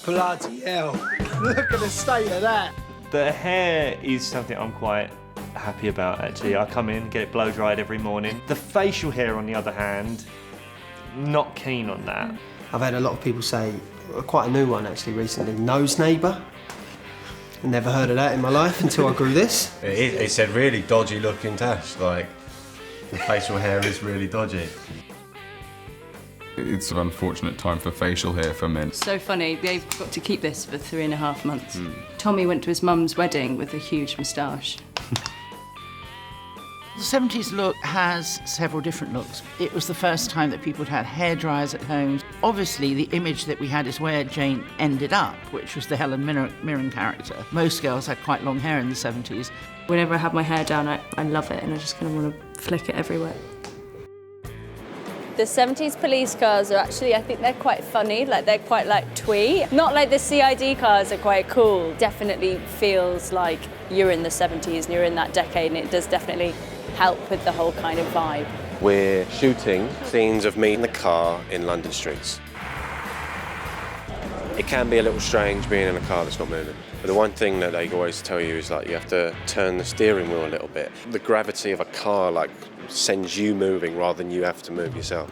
Bloody hell. Look at the state of that. The hair is something I'm quite happy about, actually. I come in, get it blow dried every morning. The facial hair, on the other hand, not keen on that. I've had a lot of people say, quite a new one actually recently, nose neighbour. Never heard of that in my life until I grew this. It's a really dodgy looking tash, like the facial hair is really dodgy. It's an unfortunate time for facial hair for men. So funny, they've got to keep this for 3.5 months. Tommy went to his mum's wedding with a huge moustache. The 70s look has several different looks. It was the first time that people had hair dryers at home. Obviously, the image that we had is where Jane ended up, which was the Helen Mirren character. Most girls had quite long hair in the 70s. Whenever I have my hair down, I love it and I just kind of want to flick it everywhere. The 70s police cars are actually, I think they're quite funny, like they're quite like twee. Not like the CID cars are quite cool. Definitely feels like you're in the 70s and you're in that decade, and it does definitely help with the whole kind of vibe. We're shooting scenes of me in the car in London streets. It can be a little strange being in a car that's not moving. But the one thing that they always tell you is like you have to turn the steering wheel a little bit. The gravity of a car like sends you moving rather than you have to move yourself.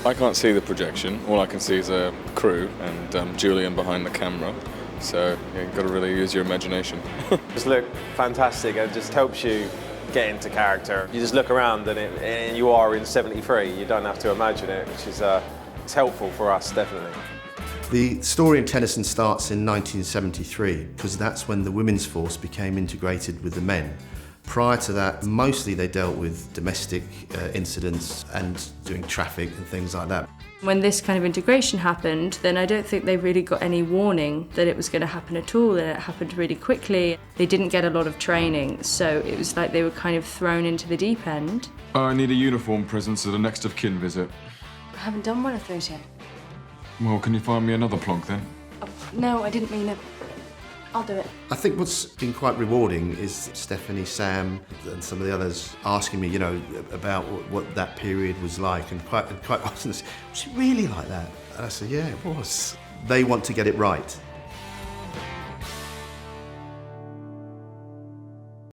I can't see the projection. All I can see is a crew and Julian behind the camera. So you've got to really use your imagination. Just look fantastic, and it just helps you get into character. You just look around and you are in 73. You don't have to imagine it, which is it's helpful for us, definitely. The story in Tennison starts in 1973 because that's when the women's force became integrated with the men. Prior to that, mostly they dealt with domestic incidents and doing traffic and things like that. When this kind of integration happened, then I don't think they really got any warning that it was going to happen at all, and it happened really quickly. They didn't get a lot of training, so it was like they were kind of thrown into the deep end. I need a uniform presence at a next of kin visit. I haven't done one of those yet. Well, can you find me another plonk then? Oh, no, I didn't mean it. I'll do it. I think what's been quite rewarding is Stephanie, Sam and some of the others asking me, you know, about what that period was like, and quite often, was it really like that? And I said, yeah, it was. They want to get it right.